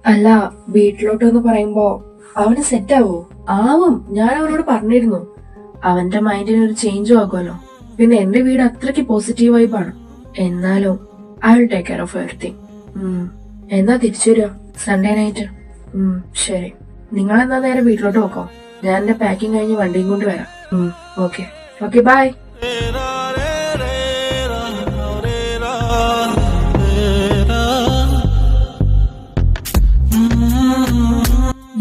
അല്ല, വീട്ടിലോട്ടെന്ന് പറയുമ്പോ അവന് സെറ്റാവോ? ആവും. ഞാൻ അവനോട് പറഞ്ഞിരുന്നു. അവന്റെ മൈൻഡിന് ഒരു ചേഞ്ചും ആകുമല്ലോ. പിന്നെ എന്റെ വീട് അത്രയ്ക്ക് പോസിറ്റീവ് വൈബാണ്. എന്നാലും I will take care of everything. എന്നാ തിരിച്ചു വരിക? Sunday night. ശരി. നിങ്ങളെന്നാ നേരെ വീട്ടിലോട്ട് നോക്കോ. ഞാൻ എന്റെ പാക്കിങ് കഴിഞ്ഞ് വണ്ടിയും കൊണ്ട് വരാം. Okay okay, bye.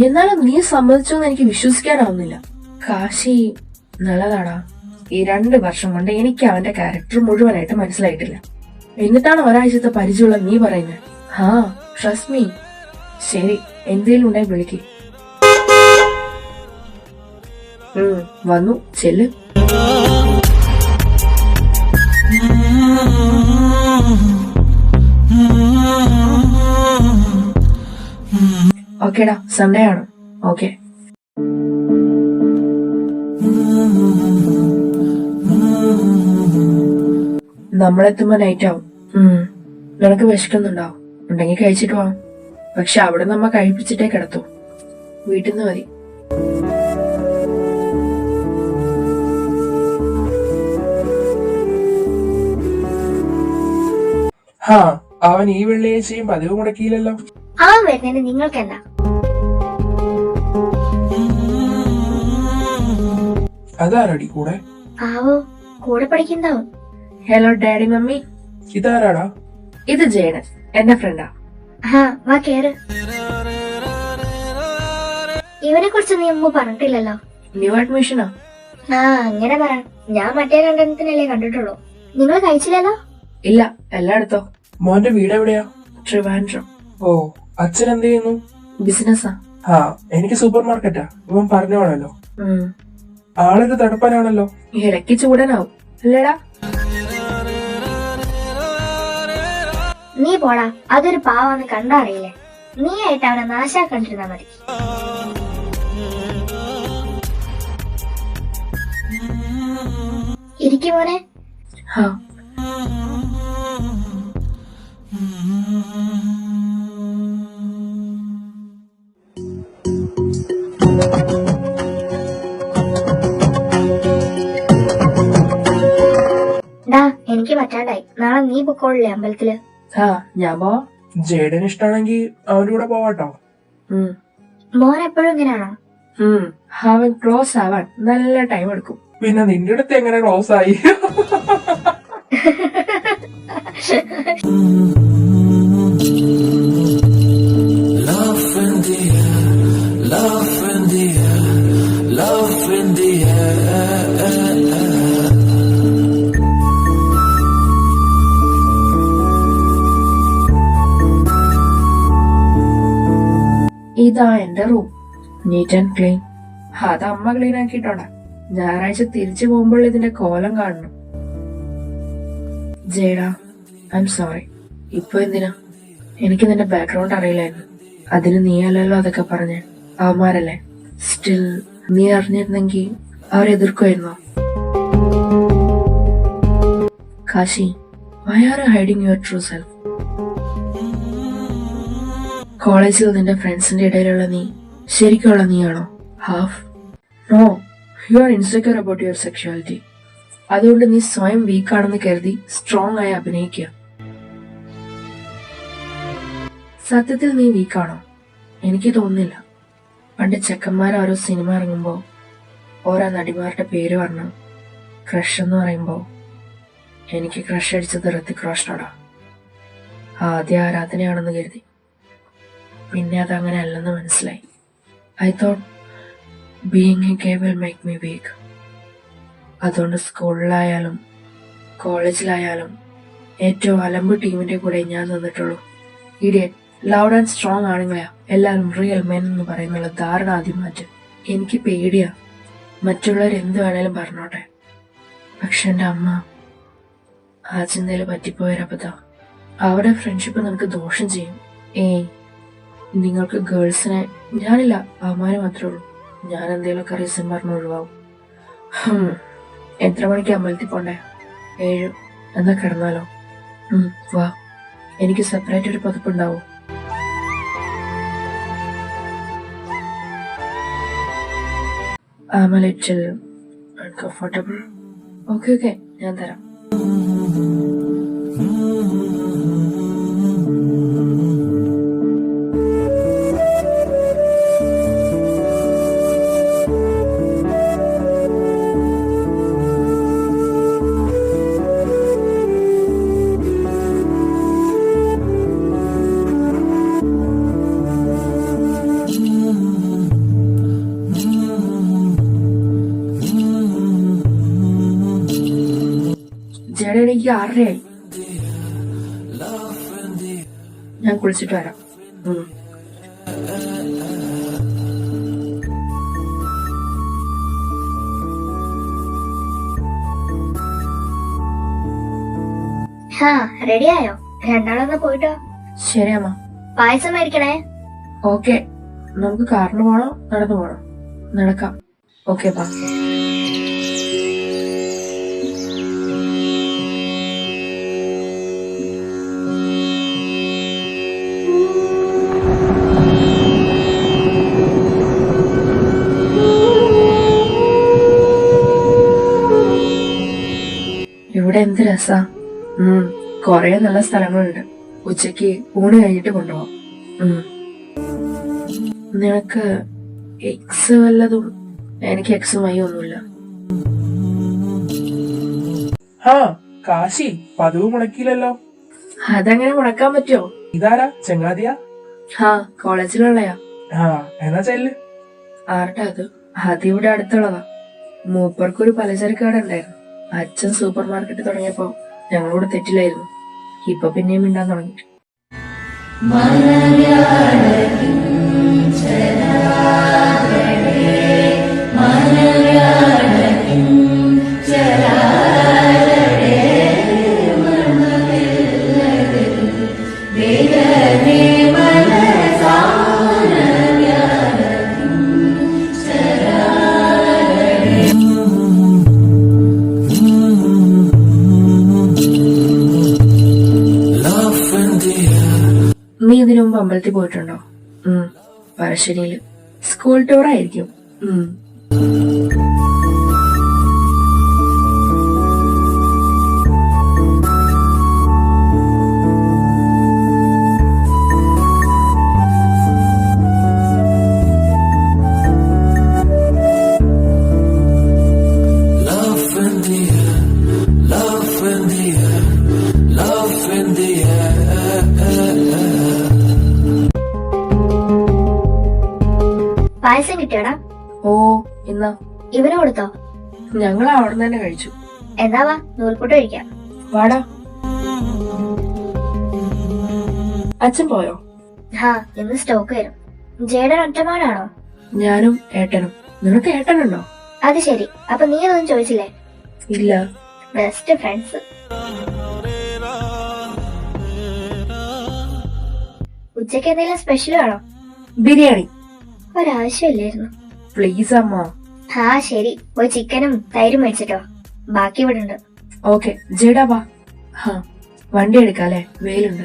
എന്നാലും നീ സമ്മതിച്ചോന്ന് എനിക്ക് വിശ്വസിക്കാനാവുന്നില്ല. കാശി നല്ലതാടാ. ഈ 2 വർഷം കൊണ്ട് എനിക്ക് അവന്റെ ക്യാരക്ടർ മുഴുവനായിട്ട് മനസ്സിലായിട്ടില്ല. എന്നിട്ടാണ് ഒരാഴ്ചത്തെ പരിചയമുള്ള നീ പറയുന്നത്. Trust me. ശരി, എന്തേലും ഉണ്ടായി വിളിക്ക്. വന്നു, ചെല്ല്. ഓക്കേടാ, സൺഡേ ആണ്. ഓക്കെ. നമ്മളെത്തുമ്പോ നൈറ്റ് ആവും. നിനക്ക് വിശക്കുന്നുണ്ടാവും. ഉണ്ടെങ്കിൽ കഴിച്ചിട്ട് പോവാം. പക്ഷെ അവിടെ നമ്മ കഴിപ്പിച്ചിട്ടേ കിടത്തു. വീട്ടിൽ നിന്ന് മതി. അവൻ ഈ വെള്ളിയാഴ്ചയും പതിവ് മുടക്കിയില്ലല്ലോ. അവൻ വരുന്നതിന് നിങ്ങൾക്ക് എന്താ? അതാരടി കൂടെ? ആവോ, കൂടെ പഠിക്കുന്നതാവും. Hello daddy mummy. ഇതാരാടാ? ഇത് ജേഡൻ, എന്റെ ഫ്രണ്ടാ. വാ കേറ്. ഇവനെ കുറിച്ച് നീ മുമ്പ് പറഞ്ഞിട്ടില്ലല്ലോ. ന്യൂ അഡ്മിഷനാ? അങ്ങനെ പറ. ഞാൻ മറ്റേ 2 കണ്ടിട്ടുള്ളൂ. നിങ്ങൾ കഴിച്ചില്ലല്ലോ? ഇല്ല, എല്ലായിടത്തോ. മോന്റെ വീട് എവിടെയാ? ട്രിവാൻഡ്രം. ഓ, അച്ഛൻ എന്ത് ചെയ്യുന്നു? ബിസിനസ്സാ. എനിക്ക് സൂപ്പർ മാർക്കറ്റാ. ഇവൻ പറഞ്ഞോളല്ലോ. ആളൊരു തടുപ്പനാണല്ലോ. ഇടയ്ക്ക് ചൂടനാവും അല്ലേടാ? നീ പോടാ, അതൊരു പാവാന്ന് കണ്ടറിയില്ലേ. നീ ആയിട്ട് അവനെ നാശാക്കണ്ടിരുന്നാ മതി. ഇരിക്കും മോനെ. എനിക്ക് പറ്റാണ്ടായി. നാളെ നീ പൊക്കോളില്ലേ അമ്പലത്തില്? ഞാൻ പോവാ. ജേഡൻ ഇഷ്ടാണെങ്കിൽ അവന്റെ കൂടെ പോവാട്ടോ. മോൻ എപ്പോഴും ഇങ്ങനെയാണോ? അവൻ ക്ലോസ് ആവാൻ നല്ല ടൈം എടുക്കും. പിന്നെ നിന്റെ അടുത്ത് എങ്ങനെ ക്ലോസ് ആയി? ഇതാ എന്റെ റൂം. Neat and clean. അത് അമ്മ ക്ലീൻ ആക്കിയിട്ടോടാ. ഞായറാഴ്ച തിരിച്ചു പോകുമ്പോൾ ഇതിന്റെ കോലം കാണണം. ജേഡാ, ഐ എം സോറി. ഇപ്പൊ എന്തിനാ? എനിക്ക് നിന്റെ ബാക്ക്ഗ്രൗണ്ട് അറിയില്ലായിരുന്നു. അതിന് നീയല്ലല്ലോ അതൊക്കെ പറഞ്ഞേ. അവന്മാരല്ലേ. സ്റ്റിൽ നീ അറിഞ്ഞിരുന്നെങ്കിൽ അവരെതിർക്കുമായിരുന്നോ? Kashi, why are you hiding your true self? കോളേജിൽ നിന്റെ ഫ്രണ്ട്സിന്റെ ഇടയിലുള്ള നീ ശരിക്കുള്ള നീയാണോ? Half? No, you are insecure about your sexuality. അതുകൊണ്ട് നീ സ്വയം വീക്കാണെന്ന് കരുതി സ്ട്രോങ് ആയി അഭിനയിക്കുക. സത്യത്തിൽ നീ വീക്കാണോ? എനിക്ക് തോന്നുന്നില്ല. പണ്ട് ചെക്കന്മാർ ഓരോ സിനിമ ഇറങ്ങുമ്പോ ഓരോ നടിമാരുടെ പേര് പറഞ്ഞു ക്രഷ് എന്ന് പറയുമ്പോ എനിക്ക് ക്രഷ് അടിച്ചത് ഋത്തിക് റോഷനോടാ. ആദ്യ ആരാധനയാണെന്ന് കരുതി. പിന്നെ അതങ്ങനെ അല്ലെന്ന് മനസ്സിലായി. I thought being a gay will make me weak. അതുകൊണ്ട് സ്കൂളിലായാലും കോളേജിലായാലും ഏറ്റവും അലമ്പ് ടീമിന്റെ കൂടെ ഞാൻ നിന്നിട്ടുള്ളൂ. ഇഡിയറ്റ്. ലൗഡ് ആൻഡ് സ്ട്രോങ് ആണെങ്കിലാ എല്ലാവരും റിയൽ മെൻ എന്ന് പറയുന്നുള്ള ധാരണ ആദ്യം മാറ്റും. എനിക്ക് പേടിയാ. മറ്റുള്ളവർ എന്ത് വേണേലും പറഞ്ഞോട്ടെ. പക്ഷെ എന്റെ അമ്മ ആ ചിന്തയിൽ പറ്റിപ്പോയൊരബദ്ധ. അവരുടെ ഫ്രണ്ട്ഷിപ്പ് നിനക്ക് ദോഷം ചെയ്യും. നിങ്ങൾക്ക് ഗേൾസിനെ ഞാനില്ല, അവന്മാരെ മാത്രമേ ഉള്ളൂ. ഞാൻ എന്തേലൊക്കെ റീസൺ പറഞ്ഞ് ഒഴിവാവും. എത്ര മണിക്ക് അമ്പലത്തിൽ പോണ്ടേ? 7. എന്നാ കിടന്നാലോ? വാ. എനിക്ക് സെപ്പറേറ്റ് ഒരു പതിപ്പുണ്ടാവും. I am a little uncomfortable. Okay okay, ഞാൻ തരാം. ജഡ എനിക്ക് 6:30 ഞാൻ കുളിച്ചിട്ട് വരാം. ഹാ, റെഡിയായോ? രണ്ടാളൊന്ന് പോയിട്ടോ. ശരി അമ്മ. പായസം മേടിക്കണേ. ഓക്കെ, നമുക്ക് കാറിന് പോണോ നടന്നു പോണോ? നടക്കാം. ഓക്കെ ബാ. ഇവിടെ എന്ത് രസാ. കൊറേ നല്ല സ്ഥലങ്ങളുണ്ട്. ഉച്ചക്ക് ഊണ് കഴിഞ്ഞിട്ട് കൊണ്ടുപോവാം. നിനക്ക് എക്സ് വല്ലതും? എനിക്ക് എക്സും വൈ ഒന്നുമില്ല. ആ കാശി പതിവ് മുടക്കിയില്ലല്ലോ. അതങ്ങനെ മുടക്കാൻ പറ്റുമോ? ഇതാരാ, ചങ്ങാതിയാ? ഹാ, കോളേജിലുള്ളയാ. ആ എന്നാ ചെല്ല്. ആരുടെ അത്? അതിവിടെ അടുത്തുള്ളതാ. മൂപ്പർക്കൊരു പലചരക്ക് കട ഉണ്ടായിരുന്നു. അച്ഛൻ സൂപ്പർ മാർക്കറ്റ് തുടങ്ങിയപ്പോ ഞങ്ങളോട് തെറ്റില്ലായിരുന്നു. ഇപ്പൊ പിന്നെയും മിണ്ടാൻ തുടങ്ങി. നീ ഇതിനു മുമ്പ് അമ്പലത്തിൽ പോയിട്ടുണ്ടോ? പറശ്ശേരിയില് സ്കൂൾ ടൂർ ആയിരിക്കും. പായസം കിട്ടിയോടാ? ഓ, ഇന്നാ ഇവന് കൊടുത്തോ? ഞങ്ങൾ അവിടെ തന്നെ കഴിച്ചു. എന്നാവാ, നൂൽപുട്ട് കഴിക്കാം. വാടാ. അച്ഛൻ പോയോ? ഹാ, ഇന്ന് സ്റ്റോക്ക് വരും. ജേഡൻ ഒറ്റമാനാണോ? ഞാനും ഏട്ടനും. നിനക്ക് ഏട്ടനുണ്ടോ? അത് ശരി. അപ്പൊ നീ അതൊന്നും ചോദിച്ചില്ലേ? ഇല്ല. Best friends. ഉച്ചക്ക് എന്തെങ്കിലും സ്പെഷ്യൽ ആണോ? ബിരിയാണി. ഒരാവശ്യമില്ലായിരുന്നു. പ്ലീസ് അമ്മ. ഹാ ശരി, പോയി ചിക്കനും തൈരും മേടിച്ചിട്ടോ. ബാക്കി ഇവിടെ ഉണ്ട്. ഓക്കെ ജേടാ വാ. ഹാ, വണ്ടി എടുക്കാല്ലേ, വെയിലുണ്ട്.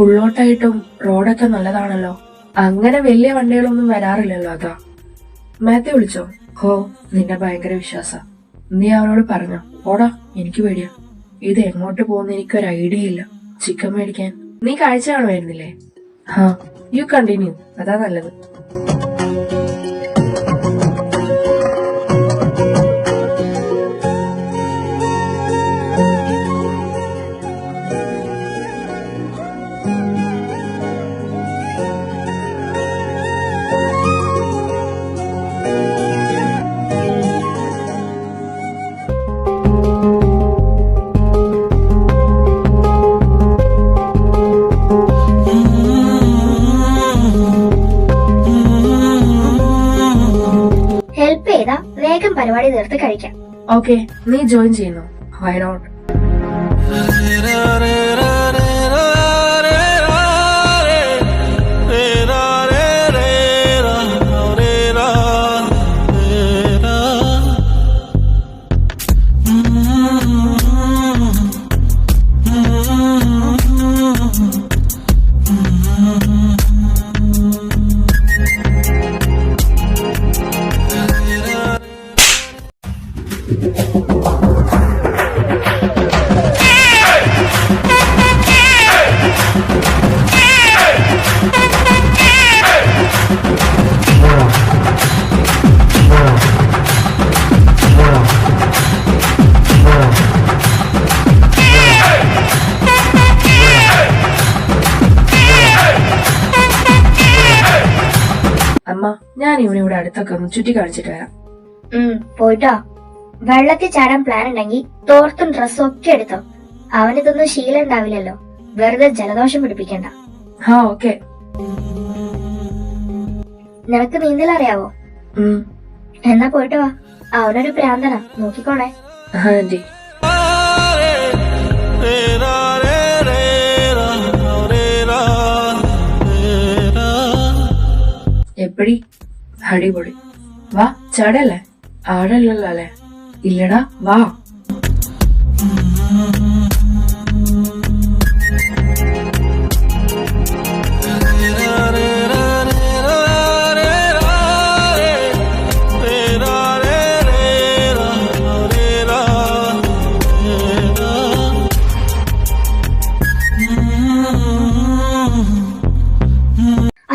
ഉള്ളോട്ടായിട്ടും റോഡൊക്കെ നല്ലതാണല്ലോ. അങ്ങനെ വലിയ വണ്ടികളൊന്നും വരാറില്ലല്ലോ. അതാ. മാത്യു വിളിച്ചോ? ഹോ, നിന്നെ ഭയങ്കര വിശ്വാസ. നീ അവനോട് പറഞ്ഞോ? ഓടാ, എനിക്ക് പേടിയാ. ഇത് എങ്ങോട്ട് പോകുന്ന എനിക്കൊരു ഐഡിയ ഇല്ല. ചിക്കൻ മേടിക്കാൻ നീ കാഴ്ച കാണുമായിരുന്നില്ലേ? ഹാ, യു കണ്ടിന്യൂ. അതാ നല്ലത്. വേഗം പരിപാടി തീർത്ത് കഴിക്കാം. ഓക്കെ, നീ ജോയിൻ ചെയ്യുന്നു? Why not? അമ്മ, ഞാൻ ഇവനിവിടെ അടുത്തൊക്കെ ഒന്ന് ചുറ്റി കാണിച്ചിട്ട് വരാം. പോയിട്ടോ. വെള്ളത്തിൽ ചാടാൻ പ്ലാൻ ഉണ്ടെങ്കിൽ തോർത്തും ഡ്രസ്സും ഒക്കെ എടുത്തോ. അവനിതൊന്നും ശീലം ഉണ്ടാവില്ലല്ലോ, വെറുതെ ജലദോഷം പിടിപ്പിക്കണ്ട. ആ ഓക്കെ. നിനക്ക് നീന്തൽ അറിയാവോ? എന്നാ പോയിട്ട് വാ. അവനൊരു പ്രാന്തനാ, നോക്കിക്കോണേ. ആന്റി. എപ്പടി? അടിപൊളി. വാ, ചാടല്ലേ? ആടല്ലോ അല്ലേ? ഇല്ലടാ, വാ.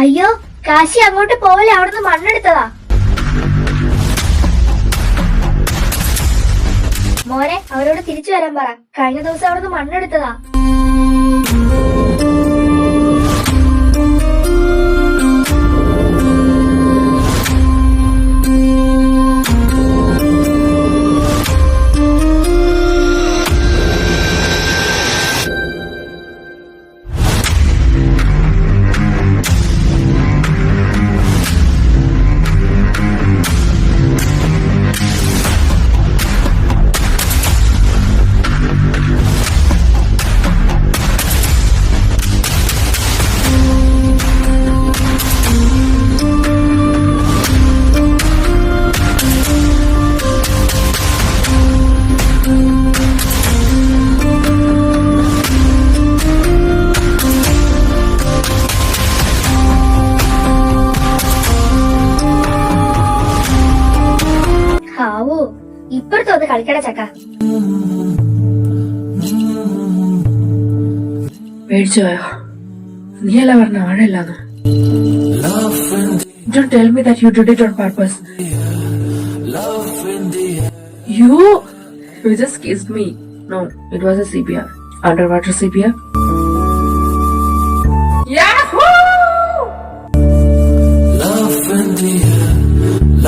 അയ്യോ കാശി, അങ്ങോട്ട് പോവല്ലേ, അവിടുന്ന് മണ്ണെടുത്തതാ. മോനെ, അവരോട് തിരിച്ചു വരാൻ പറ. കഴിഞ്ഞ ദിവസം അവിടുന്ന് മണ്ണെടുത്തതാ. ഹാവൂ, ഇപ്പഴത്തൊന്ന് കളിക്കട ചക്ക. പേടിച്ചു പോയോ? നീയല്ല പറഞ്ഞ ആഴല്ലാന്ന്. Don't tell me that you did it on purpose. You just kissed me. No, it was a CPR. Underwater CPR. Yahoo! Love in the air,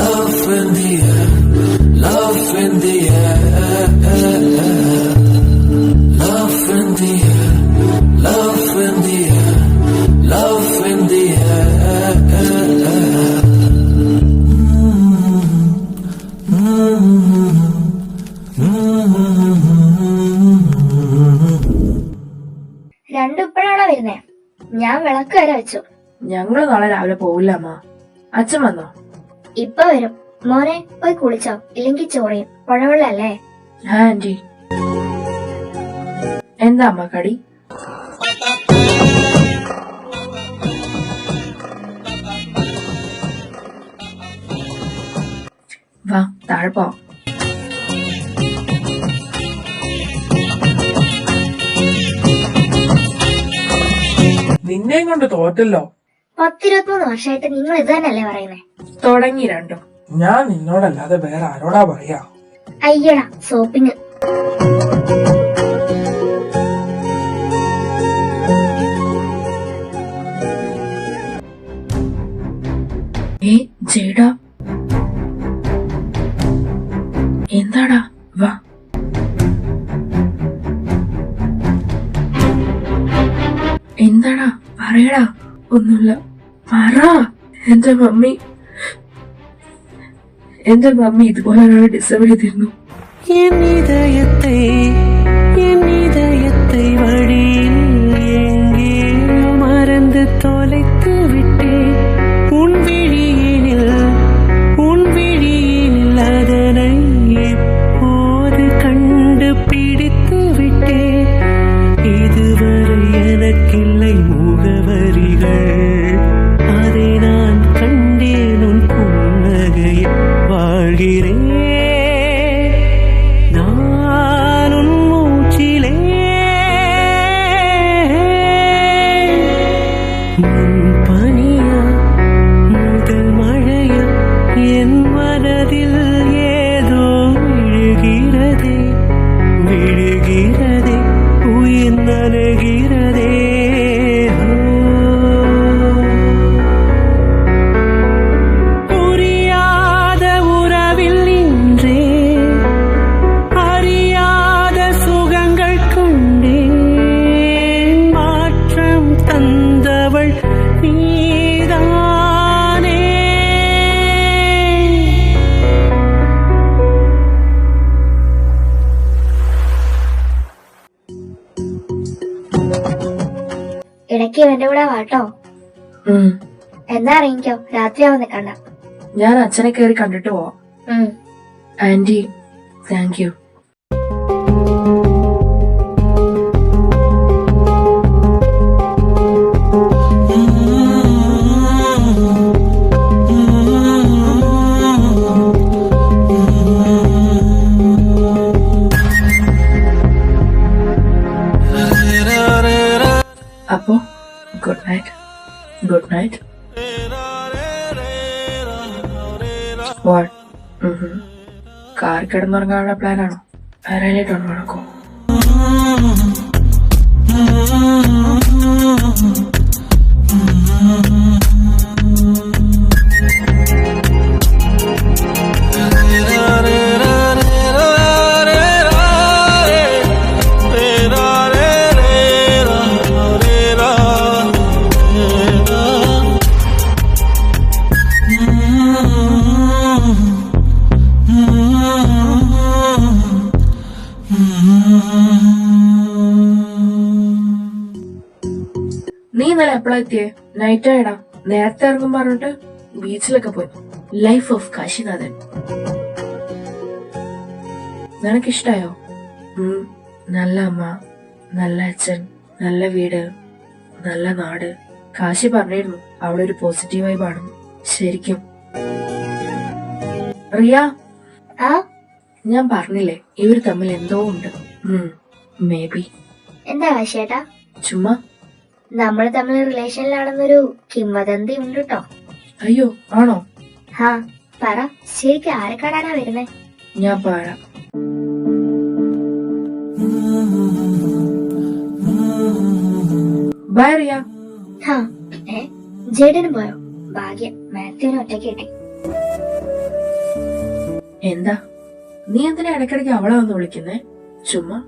love in the air, love in the air, love in the air, love in the air, love in the air. രണ്ടും ഇപ്പോഴാണോ വരുന്നേ? ഞാൻ വിളക്ക് വരെ വെച്ചു. ഞങ്ങള് നാളെ രാവിലെ പോവില്ല അമ്മ. അച്ഛൻ വന്നോ? ഇപ്പൊ വരും. മോനെ, പോയി കുളിച്ചോ, ഇല്ലെങ്കിൽ ചോറിയും. പുഴവെള്ളല്ലേ? ആന്റി. എന്താ അമ്മ കടി? വാ, താഴെ പോ. നിന്നെയും കൊണ്ട് തോറ്റല്ലോ. 10-23 വർഷമായിട്ട് നിങ്ങൾ ഇത് തന്നെയല്ലേ പറയുന്നേ? തുടങ്ങി രണ്ടും. ഞാൻ നിന്നോടല്ലാതെ വേറെ ആരോടാ പറയാ? അയ്യടാ സോപ്പിങ്. ജയ്ഡാ, എന്താടാ? വാ. എന്താടാ പറയടാ. ഒന്നുമില്ല, പറ. എന്റെ മമ്മി ഇതുപോലെ ഒരാളെ ഡിസേർവ് ചെയ്തിരുന്നു. என் இதயத்தை வழியில் எங்கேயோ மறந்து தொலைத்து விட்டேன். உன் விழியினில் அதனை எப்போது கண்டுபிடித்து விட்டேன். இதுவரை எனக்கில்லை முகவரிகள், அதை நான் கண்டேன் உன் புன்னகையில் வாழ்கிறேன். நான் உன் மூச்சிலே உன் பனியா வந்தவள் நீதானே. ഇടയ്ക്ക് ഇവന്റെ കൂടെ വാട്ടോ. എന്നാ അറിയിക്കോ, രാത്രിയാവും നിക്കണ്ട. ഞാൻ അച്ഛനെ കയറി കണ്ടിട്ട് പോവാം. Aunty, thank you. അപ്പോ good night. Good night. What? Car കിടന്നുറങ്ങാനുള്ള പ്ലാനാണോ? ആരായിട്ടാണ് നടക്കോ? നീ ഇന്നലെ എപ്പോഴാ എത്തിയേ? നൈറ്റ് ആയിടാ. നേരത്തെ ഇറങ്ങും പറഞ്ഞിട്ട് ബീച്ചിലൊക്കെ പോയി. Life of Kashinathan. നിനക്കിഷ്ടായോ? നല്ല അമ്മ, നല്ല അച്ഛൻ, നല്ല വീട്, നല്ല നാട്. കാശി പറഞ്ഞിരുന്നു അവിടെ ഒരു പോസിറ്റീവ് വൈബാണെന്ന്. ശരിക്കും റിയ, ഞാൻ പറഞ്ഞില്ലേ ഇവര് തമ്മിൽ എന്തോ ഉണ്ട്. May be. എന്താ കാശിയേട്ടാ? ചുമ്മാ നമ്മള് തമ്മിൽ റിലേഷനിലാണെന്നൊരു കിംവദന്തി ഉണ്ട് കേട്ടോ. അയ്യോ, ആണോ? ഹാ, പറ, ശരിക്കും ആരെ കാണാനാ വരുന്നേ? ഞാൻ പറയാം. ബൈ റിയ. ഹാ, ജേഡനും പോയോ? ഭാഗ്യം, മാത്യുവിനെ ഒറ്റയ്ക്ക് കിട്ടി. എന്താ നീ എന്തിനാ ഇടയ്ക്കിടയ്ക്ക് അവളെ വന്ന് വിളിക്കുന്നേ? ചുമ്മാ.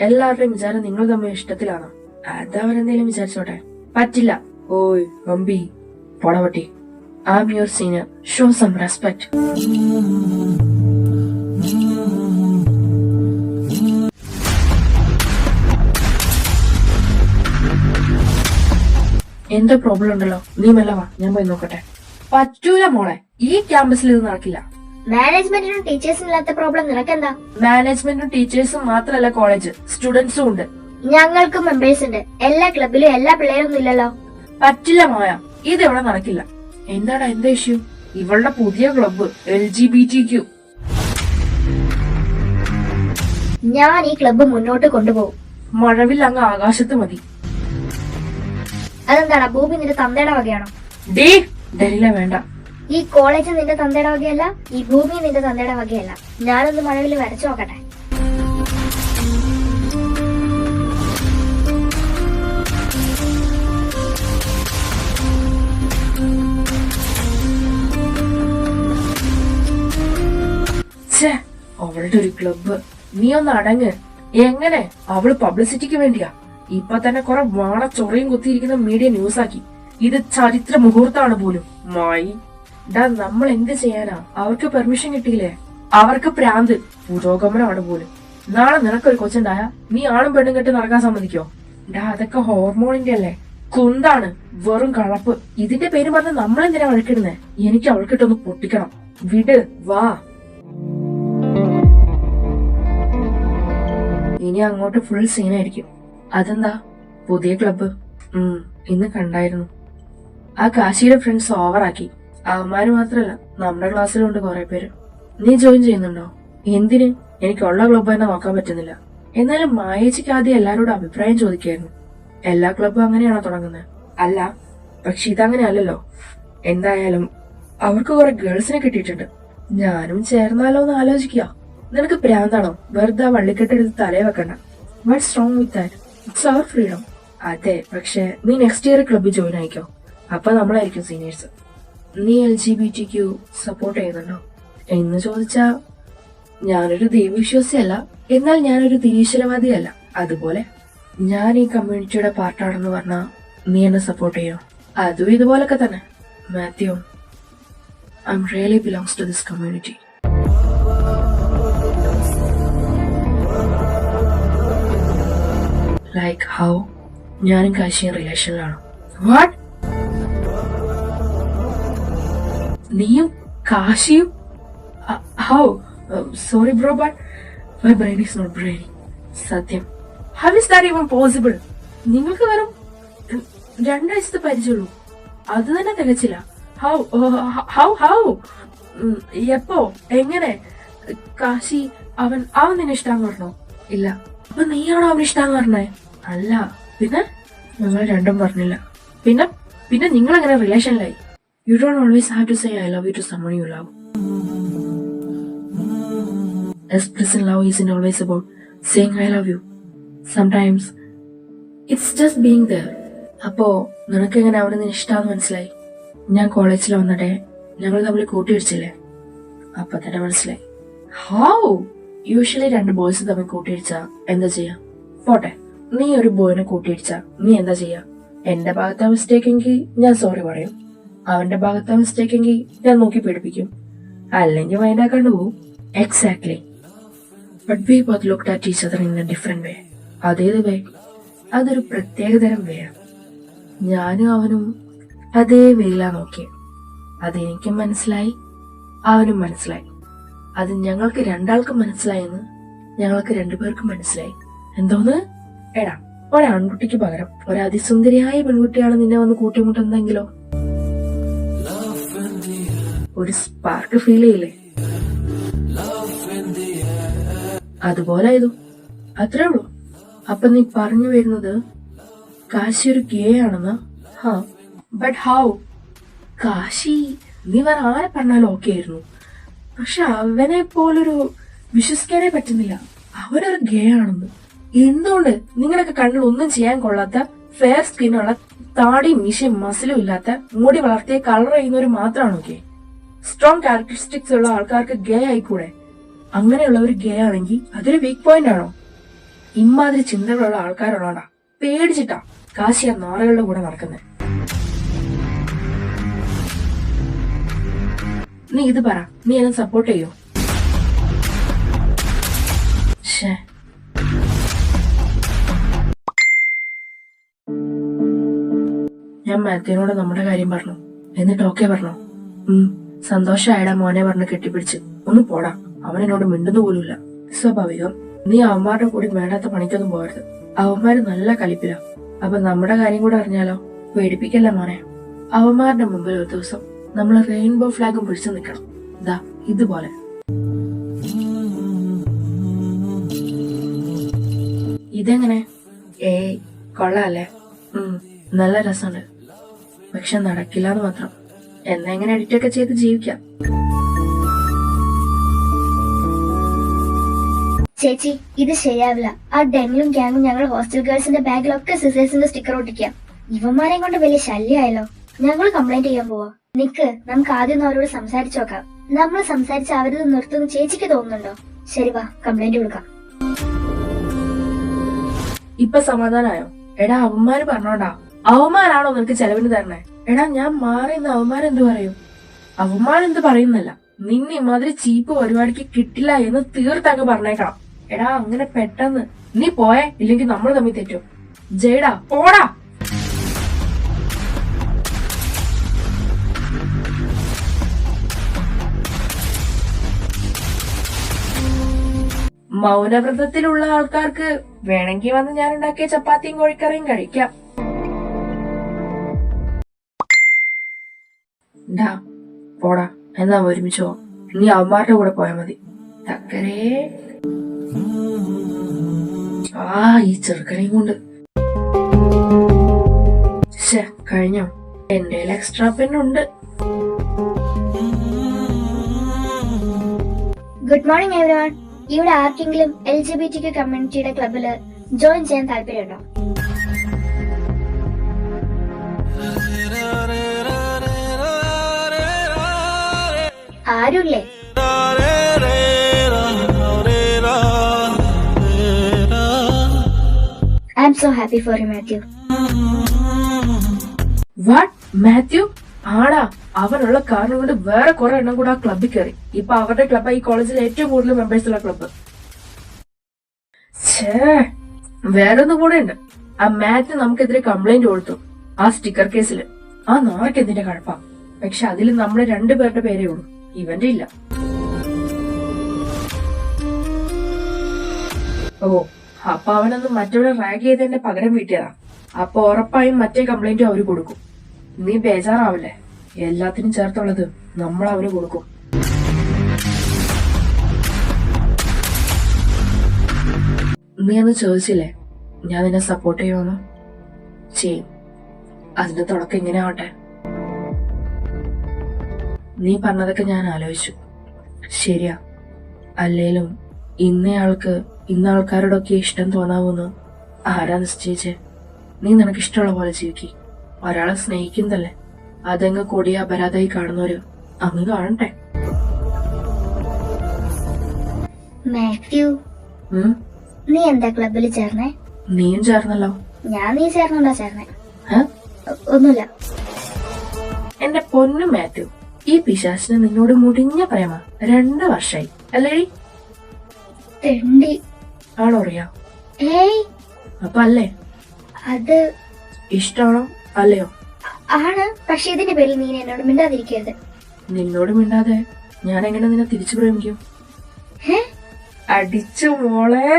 എല്ലാവരുടെയും വിചാരം നിങ്ങൾ തമ്മിൽ ഇഷ്ടത്തിലാണോ? അതവരെന്തേലും വിചാരിച്ചോട്ടെ. പറ്റില്ല. ഓയ് അമ്പി, പൊടവട്ടി. I am your senior. Show some respect. എന്തോ പ്രോബ്ലം ഉണ്ടല്ലോ. നീ മെല്ലെ വാ, ഞാൻ പോയി നോക്കട്ടെ. പറ്റൂല മോളെ, ഈ ക്യാമ്പസിൽ ഇത് നടക്കില്ല. മാനേജ്മെന്റിനും ടീച്ചേഴ്സിനും ഇല്ലാത്ത പ്രോബ്ലം നിനക്കെന്താ? മാനേജ്മെന്റും ടീച്ചേഴ്സും മാത്രമല്ല കോളേജ്, സ്റ്റുഡൻസും ഉണ്ട്. ഞങ്ങൾക്കും മെമ്പേഴ്സ് ഉണ്ട്. എല്ലാ ക്ലബിലും എല്ലാ പിള്ളേരൊന്നും ഇല്ലല്ലോ. പറ്റില്ല മോയ, ഇത് ഇവിടെ നടക്കില്ല. എന്താടാ എന്താ ഇഷ്യൂ? ഇവളുടെ പുതിയ ക്ലബ്ബ് LGBTQ. ഞാൻ ഈ ക്ലബ്ബ് മുന്നോട്ട് കൊണ്ടുപോകും. മഴവിൽ അങ്ങ് ആകാശത്ത് മതി. അതെന്താടാ, ഭൂമി നിന്റെ തന്തയുടെ വകയാണോ? ഡേ ഡെലില വേണ്ട. ഈ കോളേജ് നിന്റെ തന്തയുടെ വകയല്ല, ഈ ഭൂമി നിന്റെ തന്തയുടെ വകയല്ല. ഞാനൊന്ന് മഴവിൽ വരച്ചു നോക്കട്ടെ. അവളുടെ ഒരു ക്ലബ്ബ്. നീ ഒന്ന് അടങ്ങ്. എങ്ങനെ? അവള് പബ്ലിസിറ്റിക്ക് വേണ്ടിയാ. ഇപ്പൊ തന്നെ കുറെ വാണ ചൊറയും കുത്തിയിരിക്കുന്ന മീഡിയ ന്യൂസ് ആക്കി. ഇത് ചരിത്ര മുഹൂർത്താണ് പോലും. മായി ഡാ, നമ്മൾ എന്ത് ചെയ്യാനാ? അവർക്ക് പെർമിഷൻ കിട്ടിയില്ലേ? അവർക്ക് പ്രാന്ത്, പുരോഗമനമാണ് പോലും. നാളെ നിനക്കൊരു കൊച്ചുണ്ടായ നീ ആണും പെണ്ണും കെട്ട് നടക്കാൻ സമ്മതിക്കോ? ഡാ, അതൊക്കെ ഹോർമോണിന്റെ അല്ലേ? കുന്താണ്, വെറും കളപ്പ്. ഇതിന്റെ പേര് പറഞ്ഞ് നമ്മളെന്തിനാ വഴക്കിടുന്നേ? എനിക്ക് അവൾക്കിട്ടൊന്ന് പൊട്ടിക്കണം. വിട്, വാ. ഇനി അങ്ങോട്ട് ഫുൾ സീനായിരിക്കും. അതെന്താ? പുതിയ ക്ലബ്ബ്. ഇന്ന് കണ്ടായിരുന്നു. ആ കാശിയുടെ ഫ്രണ്ട്സ് ഓവറാക്കി. അവന്മാര് മാത്രല്ല, നമ്മുടെ ക്ലാസ്സിലുണ്ട് കുറെ പേര്. നീ ജോയിൻ ചെയ്യുന്നുണ്ടോ? എന്തിന്? എനിക്കുള്ള ക്ലബ്ബ് തന്നെ നോക്കാൻ പറ്റുന്നില്ല. എന്നാലും മായേച്ചിക്ക് ആദ്യം എല്ലാരോടും അഭിപ്രായം ചോദിക്കായിരുന്നു. എല്ലാ ക്ലബ്ബും അങ്ങനെയാണോ തുടങ്ങുന്നത്? അല്ല, പക്ഷെ ഇതങ്ങനെ അല്ലല്ലോ. എന്തായാലും അവർക്ക് കുറെ ഗേൾസിനെ കിട്ടിയിട്ടുണ്ട്. ഞാനും ചേർന്നാലോ എന്ന് ആലോചിക്കുക. നിനക്ക് പ്രാന്താണോ? വെറുതെ വള്ളിക്കെട്ടെടുത്ത് തലേ വെക്കണ്ട. What's wrong with that? It's our freedom. അതെ, പക്ഷെ നീ നെക്സ്റ്റ് ഇയർ ക്ലബ്ബിൽ ജോയിൻ ആയിക്കോ. അപ്പൊ നമ്മളായിരിക്കും സീനിയേഴ്സ്. നീ LGBTQ സപ്പോർട്ട് ചെയ്യുന്നുണ്ടോ എന്ന് ചോദിച്ചാ, ഞാനൊരു ദൈവവിശ്വാസിയല്ല, എന്നാൽ ഞാനൊരു നിരീശ്വരവാദിയല്ല. അതുപോലെ ഞാൻ ഈ കമ്മ്യൂണിറ്റിയുടെ പാർട്ടാണെന്ന് പറഞ്ഞാൽ നീ എന്നെ സപ്പോർട്ട് ചെയ്യോ? അതും ഇതുപോലൊക്കെ തന്നെ. Mathew, I really belongs to this community. Like how ഞാനും കാശിയും റിലേഷനിലാണ്. വാട്ട്? നീയും കാശിയും? How? Sorry bro, but my brain is not braining. സത്യം, how is that even possible? നിങ്ങൾക്ക് വെറും 2 വയസ്സത്തെ പരിചയമുള്ളൂ, അത് തന്നെ തികച്ചില്ല. ഹൗ ഹൗ ഹൗ എപ്പോ? എങ്ങനെ? കാശി അവൻ നിന്നെ ഇഷ്ടാന്ന് പറഞ്ഞോ? ഇല്ല. അപ്പൊ നീയാണോ അവൻ ഇഷ്ടാന്ന് പറഞ്ഞേ? അല്ല. പിന്നെ? ഞങ്ങൾ രണ്ടും പറഞ്ഞില്ല. പിന്നെ നിങ്ങൾ എങ്ങനെ റിലേഷനിലായി? You don't always have to say I love you to someone you love. Expressing love isn't always about saying I love you. Sometimes it's just being there. അപ്പോ നിനക്ക് എങ്ങനെ അവിടെ നിന്ന് ഇഷ്ടാന്ന് മനസ്സിലായി? ഞാൻ കോളേജിൽ വന്നിട്ടേ ഞങ്ങൾ തമ്മിൽ കൂട്ടിയിടിച്ചില്ലേ, അപ്പൊ തന്നെ മനസ്സിലായി. ഹൗ? യൂഷ്വലി 2 ബോയ്സ് തമ്മിൽ കൂട്ടിയിടിച്ചാ എന്താ ചെയ്യാ? പോട്ടെ, നീ ഒരു ബോയിനെ കൂട്ടിയിടിച്ചാ നീ എന്താ ചെയ്യാ? എന്റെ ഭാഗത്തെ മിസ്റ്റേക്ക് എങ്കിൽ ഞാൻ സോറി പറയും, അവന്റെ ഭാഗത്തെ മിസ്റ്റേക്ക് എങ്കിൽ ഞാൻ നോക്കി പേടിപ്പിക്കും, അല്ലെങ്കിൽ മൈൻഡാക്കാണ്ട് പോവും. Exactly. But we both looked at each other in A different വേ. അതേത് വേ? അതൊരു പ്രത്യേകതരം വേ. ഞാനും അവനും അതേ വേയിലാ നോക്കിയത്. അതെനിക്കും മനസ്സിലായി, അവനും മനസ്സിലായി. അത് ഞങ്ങൾക്ക് 2 മനസ്സിലായെന്ന് ഞങ്ങൾക്ക് 2 പേർക്കും മനസ്സിലായി. എന്തോന്ന്? എടാ, ഒരാൺകുട്ടിക്ക് പകരം ഒരു അതിസുന്ദരിയായ പെൺകുട്ടിയാണ് നിന്നെ വന്ന് കൂട്ടിമുട്ടുന്നെങ്കിലോ ഒരു സ്പാർക്ക് ഫീൽ ചെയ്യില്ലേ? അതുപോലെ ഇതും അത്രേ ഉള്ളൂ. അപ്പൊ നീ പറഞ്ഞു വരുന്നത് കാശി ഒരു ഗേ ആണെന്ന്? But how? കാശി നീ വേറെ ആരെ പറഞ്ഞാലും ഓക്കെ ആയിരുന്നു, പക്ഷെ അവനെ പോലൊരു വിശ്വസിക്കാനേ പറ്റുന്നില്ല അവനൊരു ഗേ ആണെന്ന്. എന്തുകൊണ്ട്? നിങ്ങളൊക്കെ കണ്ണിൽ ഒന്നും ചെയ്യാൻ കൊള്ളാത്ത ഫെയർ സ്കിന്നുള്ള താടിയും മീശയും മസിലും ഇല്ലാത്ത മുടി വളർത്തിയ കളർ ചെയ്യുന്നവർ മാത്രമാണോ ഗേ? സ്ട്രോങ് ക്യാരക്ടറിസ്റ്റിക്സ് ഉള്ള ആൾക്കാർക്ക് ഗേ ആയിക്കൂടെ? അങ്ങനെയുള്ളവർ ഗേ ആണെങ്കിൽ അതൊരു വീക്ക് പോയിന്റ് ആണോ? ഇമാതിരി ചിന്തകളുള്ള ആൾക്കാരുള്ളതാ പേടിച്ചിട്ടാ കാശി ആ നാറകളുടെ കൂടെ നടക്കുന്നത്. നീ ഇത് പറ, നീ എന്നെ സപ്പോർട്ട് ചെയ്യോ? ഞാൻ മാത്യുവിനോട് നമ്മുടെ കാര്യം പറഞ്ഞു, എന്നിട്ട് ഓക്കെ പറഞ്ഞു. സന്തോഷായടാ മോനെ പറഞ്ഞ് കെട്ടിപ്പിടിച്ച്. ഒന്ന് പോടാ, അവൻ എന്നോട് മിണ്ടുന്നു പോലുമില്ല. സ്വാഭാവികം. നീ അവന്മാരുടെ കൂടി വേണ്ടാത്ത പണിക്കൊന്നും പോകരുത്, അവന്മാര് നല്ല കലിപ്പില. അപ്പൊ നമ്മുടെ കാര്യം കൂടെ അറിഞ്ഞാലോ? പേടിപ്പിക്കല്ല മോനെ. അവന്മാരുടെ മുമ്പിൽ ഒരു ദിവസം നമ്മൾ റെയിൻബോ ഫ്ലാഗും പിടിച്ചു നിൽക്കണം. ദാ ഇതുപോലെ. ഇതെങ്ങനെ? കൊള്ളാല്ലേ? നല്ല രസമുണ്ട്, പക്ഷെ നടക്കില്ലാന്ന് മാത്രം. എന്നാ എങ്ങനെ എഡിറ്റൊക്കെ ചെയ്ത് ജീവിക്കാം. ചേച്ചി, ഇത് ശരിയാവില്ല. ആ ഡെനിലും ഗ്യാങ്ങും ഞങ്ങൾ ഹോസ്റ്റൽ ഗേൾസിന്റെ ബാഗിലൊക്കെ സിസേഴ്സിന്റെ സ്റ്റിക്കർ ഒട്ടിക്കാം. ഇവന്മാരെയും കൊണ്ട് വലിയ ശല്യമായല്ലോ. ഞങ്ങൾ കംപ്ലൈന്റ് ചെയ്യാൻ പോവാ. നിക്ക്, നമുക്ക് ആദ്യം അവരോട് സംസാരിച്ചു നോക്കാം. നമ്മൾ സംസാരിച്ച് അവരിത് നിർത്തുന്നു ചേച്ചിക്ക് തോന്നുന്നുണ്ടോ? ശരി, വാ കംപ്ലൈന്റ് കൊടുക്കാം. ഇപ്പൊ സമാധാനായോ? എടാ, അവന്മാര് പറഞ്ഞോണ്ടാ. അവന്മാരാണോ നിനക്ക് ചെലവിന് തരണേ? എടാ, ഞാൻ മാറിയെന്ന് അവന്മാരെന്ത് പറയും? അവന്മാരെന്ത് പറയുന്നല്ല, നിന്നെ ഇമാതിരി ചീപ്പ് പരിപാടിക്ക് കിട്ടില്ല എന്ന് തീർത്തങ്ങ് പറഞ്ഞേക്കണം. എടാ, അങ്ങനെ പെട്ടെന്ന് നീ പോയേ, ഇല്ലെങ്കിൽ നമ്മൾ തമ്മിൽ തെറ്റും. ജയ്ടാ, പോടാ. മൗനവ്രതത്തിലുള്ള ആൾക്കാർക്ക് വേണമെങ്കിൽ വന്ന് ഞാൻ ഉണ്ടാക്കിയ ചപ്പാത്തിയും കോഴിക്കറിയും കഴിക്കാം. പോടാ, എന്നാ ഒരുമിച്ചോ? നീ അവന്മാരുടെ കൂടെ പോയാ മതി. തക്കരേ, ഈ ചെറുക്കനെയും കൊണ്ട് കഴിഞ്ഞോ? എന്റെ എക്സ്ട്രാ പെണ്ണുണ്ട്. Good morning everyone. ഇവിടെ ആർക്കെങ്കിലും LGBTQ കമ്മ്യൂണിറ്റിയുടെ ക്ലബില് ജോയിൻ ചെയ്യാൻ താല്പര്യമുണ്ടോ? ആരുമില്ലേ? I am so happy for you, Matthew. What, Mathew? ആടാ, അവനുള്ള കാരണം കൊണ്ട് വേറെ കുറെ എണ്ണം കൂടെ ആ ക്ലബ്ബിൽ കയറി. ഇപ്പൊ അവരുടെ ക്ലബ്ബായി ഈ കോളേജിൽ ഏറ്റവും കൂടുതൽ മെമ്പേഴ്സ് ഉള്ള ക്ലബ്ബ്. വേറൊന്നും കൂടെ ഉണ്ട്. ആ മാത്യു നമുക്കെതിരെ കംപ്ലൈന്റ് കൊടുത്തു ആ സ്റ്റിക്കർ കേസില്. ആ നാർക്ക് എന്തിന്റെ കഴപ്പാ. പക്ഷെ അതിൽ നമ്മുടെ രണ്ടുപേരുടെ പേരേ ഉള്ളൂ, ഇവന്റെ ഇല്ല. ഓ, അപ്പൊ അവനൊന്ന് മറ്റവരെ റാഗ് ചെയ്തതിന്റെ പകരം വീട്ടിയതാ. അപ്പൊ ഉറപ്പായും മറ്റേ കംപ്ലൈന്റും അവര് കൊടുക്കും. നീ ബേജാറാവില്ലേ, എല്ലാത്തിനും ചേർത്തുള്ളത് നമ്മൾ അവന് കൊടുക്കും. നീ അന്ന് ചോദിച്ചില്ലേ ഞാൻ നിന്നെ സപ്പോർട്ട് ചെയ്യുമെന്ന്? ചെയ്യും. അതിന്റെ തുടക്കം ഇങ്ങനെ ആവട്ടെ. നീ പറഞ്ഞതൊക്കെ ഞാൻ ആലോചിച്ചു. ശരിയാ, അല്ലേലും ഇന്ന ആൾക്കാരോടൊക്കെ ഇഷ്ടം തോന്നാവൂന്ന് ആരാ നിശ്ചയിച്ചേ? നീ നിനക്കിഷ്ടമുള്ള പോലെ ജീവിക്ക്. ഒരാളെ സ്നേഹിക്കുന്നതല്ലേ, അതങ്ങ് കൊടിയ അപരാധമായി കാണുന്നവര് അങ്ങ് കാണട്ടെ. മാത്യു, നീ എന്താ ക്ലബിൽ ചേർന്നേ? നീയും ചേർന്നല്ലോ. ഞാൻ നീ ചേർന്നോണ്ടാ ചേർന്നേ. ഏ? ഒന്നുമില്ല. എന്റെ പൊന്നു മാത്യു, ഈ പിശാചിന് നിന്നോട് മുടിഞ്ഞ പ്രേമ 2 വർഷമായി അല്ലേടി? തെണ്ടി. ആണോ അറിയാ? ഏയ്, അപ്പൊ അല്ലേ? അത് ഇഷ്ടമാണോ അല്ലയോ? ആണ്. പക്ഷെ ഇതിന്റെ പേരിൽ നീ എന്നോട് മിണ്ടാതിരിക്കരുത്. നിന്നോട് മിണ്ടാതെ ഞാൻ എങ്ങനെ നിന്നെ തിരിച്ചു പ്രേമിക്കും? അടിച്ചു മോളെ.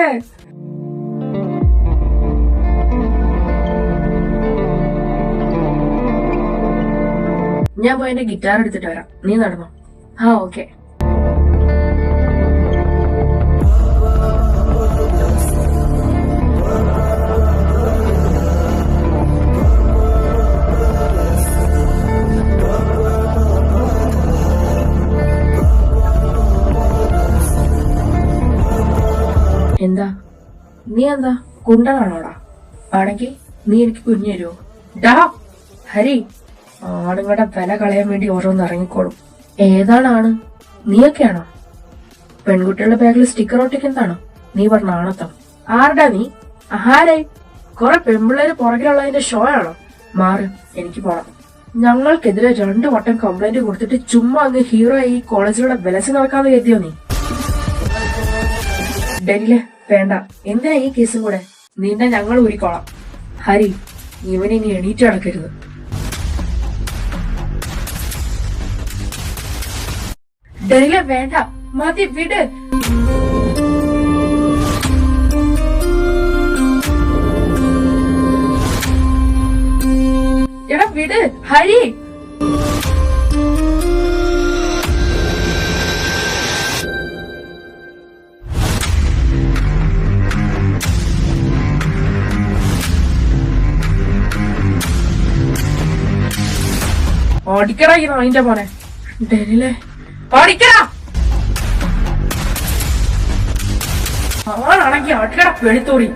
ഞാൻ പോയി എന്റെ ഗിറ്റാർ എടുത്തിട്ട് വരാം, നീ നടന്നോ? ആ, ഓക്കെ. എന്താ നീ എന്താ കുണ്ടനാണോടാ? ആണെങ്കി നീ എനിക്ക് കുഞ്ഞു തരുമോ? ഡാ ഹരി, ആണുങ്ങളുടെ വില കളയാൻ വേണ്ടി ഓരോന്ന് ഇറങ്ങിക്കോളും. ഏതാണ്? നീയൊക്കെയാണോ? പെൺകുട്ടികളുടെ ബാഗിൽ സ്റ്റിക്കർ ഒട്ടിക്കുന്നതാണോ നീ പറഞ്ഞ ആണത്തം? ആരുടാ നീ? ആരായി? കുറെ പെൺപിള്ളേര് പുറകിലുള്ളതിന്റെ ഷോ ആണോ? മാറ്, എനിക്ക് പോണം. ഞങ്ങൾക്കെതിരെ 2 വട്ടം കംപ്ലൈന്റ് കൊടുത്തിട്ട് ചുമ്മാ അങ്ങ് ഹീറോ ആയി ഈ കോളേജിലൂടെ വിലസി നടക്കാതെ കരുതിയോ നീ? ഡെനിലെ വേണ്ട, എന്തിനാ ഈ കേസും കൂടെ? നിന്നെ ഞങ്ങൾ ഊരിക്കോളാം. ഹരി, ഇവനിനി എണീറ്റ് നടക്കരുത്. ഡെനിലെ വേണ്ട, മതി, വിട്. എടാ വിട് ഹരി. ഓടിക്കടാ ഈ നായിന്റെ മോനെ. ഡെനിലെ ഓടിക്കടാ. ആണാണെങ്കി ഓടിക്കടാ വെളുത്തോടി.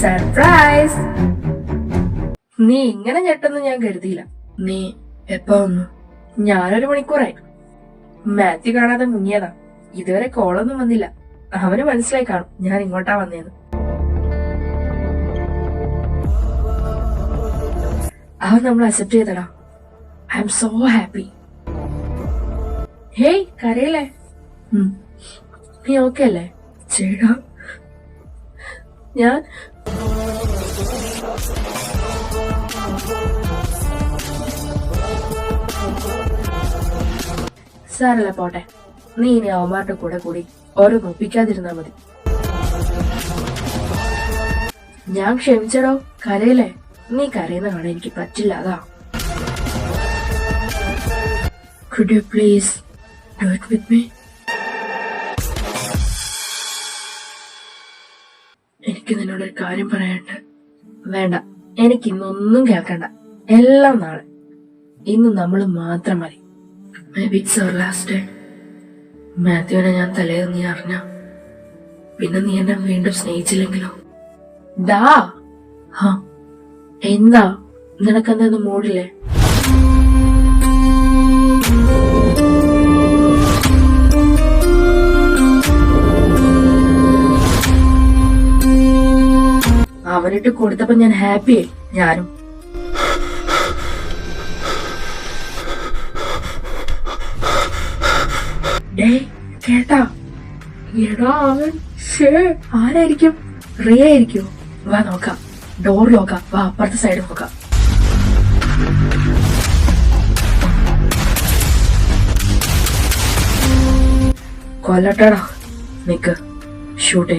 സർപ്രൈസ്! നീ ഇങ്ങനെ ഞെട്ടെന്ന് ഞാൻ കരുതിയില്ല. നീ എപ്പോ വന്നു? ഞാനൊരു മണിക്കൂറായി. മാത്യു കാണാതെ മുങ്ങിയതാ. ഇതുവരെ കോളൊന്നും വന്നില്ല. അവന് മനസ്സിലായി കാണും ഞാൻ ഇങ്ങോട്ടാ വന്നേന്ന്. അവൻ നമ്മൾ അക്സെപ്റ്റ് ചെയ്തടാ. I am so happy. Hey, കരയില്ലേ? നീ ഓക്കെ അല്ലേ? ചേടാ, ഞാൻ സാരല്ല, പോട്ടെ. നീ ഇനി അവന്മാരുടെ കൂടി ഓരോ നോപ്പിക്കാതിരുന്നാ മതി. ഞാൻ ക്ഷമിച്ചടോ. കരയില്ലേ? നീ കരയുന്ന കാണാൻ എനിക്ക് പറ്റില്ല, അതാ. Could you please do it with me? എനിക്ക് നിന്നോടൊരു കാര്യം പറയാനുണ്ട്. വേണ്ട, എനിക്ക് ഇന്നൊന്നും കേൾക്കണ്ട. എല്ലാം നാളെ. ഇന്ന് നമ്മൾ മാത്രം മതി. Maybe it's our last day. മാത്യുവിനെ ഞാൻ തലേന്ന് നീ അറിഞ്ഞ, പിന്നെ നീ എന്നെ വീണ്ടും സ്നേഹിച്ചില്ലെങ്കിലോ? ഡാ എന്താ നിനക്കെന്താ മൂടില്ലേ? അവനിട്ട് കൊടുത്തപ്പോ ഞാൻ ഹാപ്പിയായി. ഞാനും. കേട്ടാ? എടാ അവൻ ആരായിരിക്കും? റേ ആയിരിക്കും. വാ നോക്കാം, ഡോർ നോക്കാം. വാ അപ്പുറത്തെ സൈഡ് നോക്കാം. കൊല്ലട്ടടാ. നിക്ക്, ഷൂട്ടേ.